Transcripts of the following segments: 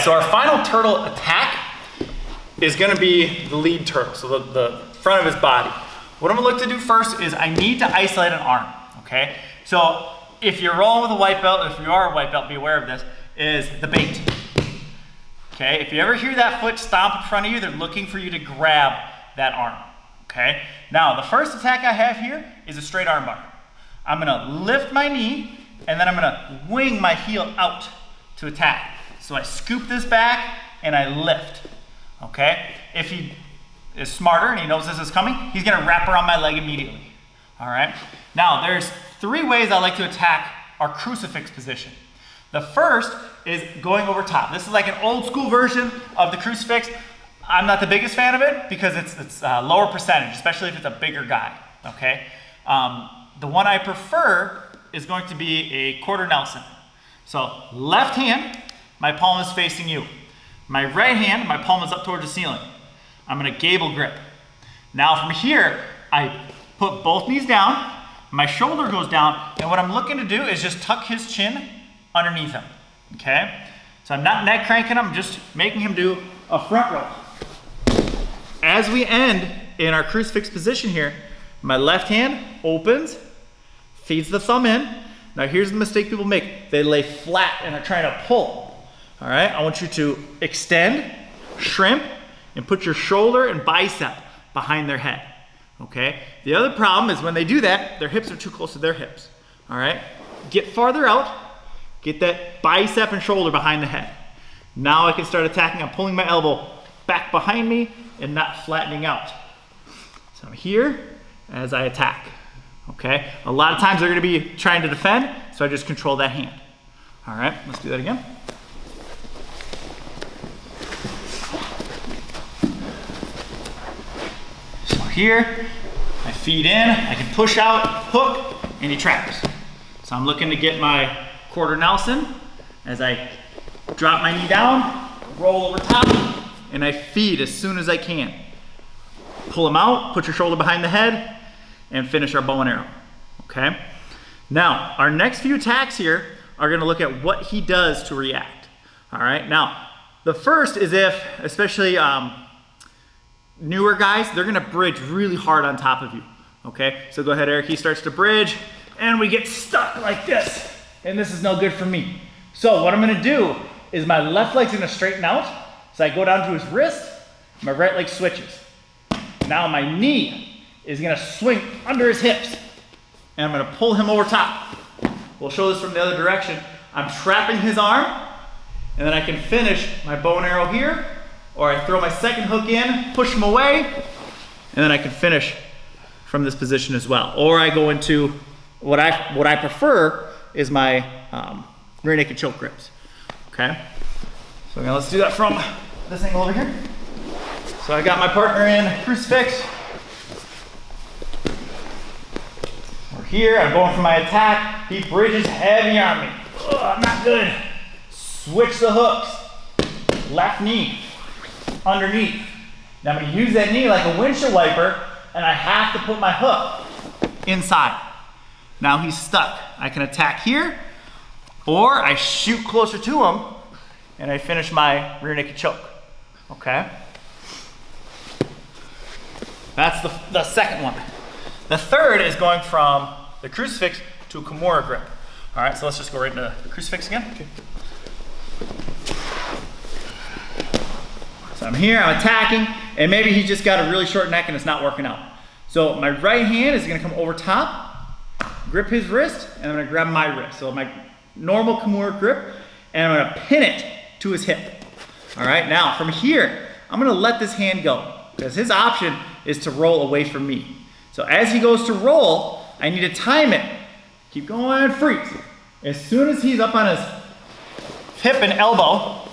so our final turtle attack is gonna be the lead turtle, so the front of his body. What I'm gonna look to do first is I need to isolate an arm, okay? So if you're rolling with a white belt, if you are a white belt, be aware of this, is the bait. Okay, if you ever hear that foot stomp in front of you, they're looking for you to grab that arm, okay? Now, the first attack I have here is a straight arm bar. I'm gonna lift my knee, and then I'm gonna wing my heel out to attack. So I scoop this back, and I lift, okay? If he is smarter and he knows this is coming, he's gonna wrap around my leg immediately, all right? Now, there's 3 ways I like to attack our crucifix position. The first is going over top. This is like an old school version of the crucifix. I'm not the biggest fan of it because it's lower percentage, especially if it's a bigger guy, okay? The one I prefer is going to be a quarter Nelson. So left hand, my palm is facing you. My right hand, my palm is up towards the ceiling. I'm gonna gable grip. Now from here, I put both knees down, my shoulder goes down, and what I'm looking to do is just tuck his chin underneath him, okay? So I'm not neck cranking him, I'm just making him do a front roll. As we end in our crucifix position here, my left hand opens, feeds the thumb in. Now here's the mistake people make. They lay flat and are trying to pull. All right, I want you to extend, shrimp, and put your shoulder and bicep behind their head, okay? The other problem is when they do that, their hips are too close to their hips, all right? Get farther out, get that bicep and shoulder behind the head. Now I can start attacking. I'm pulling my elbow back behind me and not flattening out. So I'm here as I attack, okay? A lot of times they're gonna be trying to defend, so I just control that hand. All right, let's do that again. So here, I feed in, I can push out, hook, and he traps. So I'm looking to get my quarter Nelson as I drop my knee down, roll over top, and I feed as soon as I can. Pull him out, put your shoulder behind the head, and finish our bow and arrow, okay? Now, our next few attacks here are gonna look at what he does to react, all right? Now, the first is if, especially newer guys, they're gonna bridge really hard on top of you, okay? So go ahead, Eric, he starts to bridge, and we get stuck like this, and this is no good for me. So what I'm gonna do is my left leg's gonna straighten out, so I go down to his wrist, my right leg switches. Now my knee is gonna swing under his hips, and I'm gonna pull him over top. We'll show this from the other direction. I'm trapping his arm, and then I can finish my bow and arrow here, or I throw my second hook in, push him away, and then I can finish from this position as well. Or I go into what I prefer is my rear naked choke grips, okay? So now let's do that from this angle over here. So I got my partner in crucifix. We're here, I'm going for my attack. He bridges heavy on me. Ugh, not good. Switch the hooks. Left knee, underneath. Now I'm gonna use that knee like a windshield wiper, and I have to put my hook inside. Now he's stuck. I can attack here, or I shoot closer to him, and I finish my rear naked choke, okay? That's the second one. The third is going from the crucifix to a Kimura grip. All right, so let's just go right into the crucifix again. Okay. So I'm here, I'm attacking, and maybe he just got a really short neck and it's not working out. So my right hand is gonna come over top, grip his wrist, and I'm gonna grab my wrist. So my normal Kimura grip, and I'm gonna pin it to his hip. All right, now from here, I'm gonna let this hand go, because his option is to roll away from me. So as he goes to roll, I need to time it. Keep going, freeze. As soon as he's up on his hip and elbow,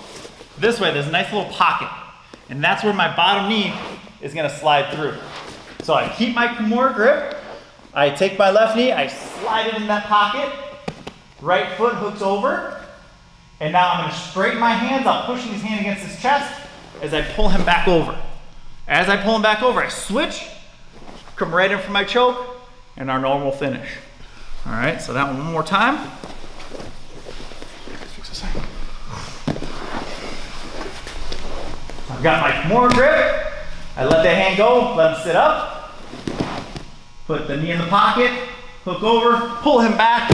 this way, there's a nice little pocket. And that's where my bottom knee is gonna slide through. So I keep my Kimura grip, I take my left knee, I slide it in that pocket, right foot hooks over, and now I'm gonna straighten my hands out, pushing his hand against his chest as I pull him back over. As I pull him back over, I switch, come right in for my choke, and our normal finish. All right, so that one more time. I've got my more grip. I let that hand go, let him sit up. Put the knee in the pocket, hook over, pull him back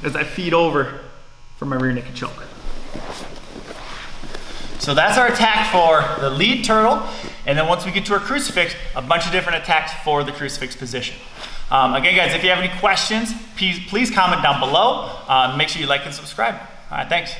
as I feed over for my rear naked choke. So that's our attack for the lead turtle. And then once we get to our crucifix, a bunch of different attacks for the crucifix position. Again, guys, if you have any questions, please comment down below. Make sure you like and subscribe. All right, thanks.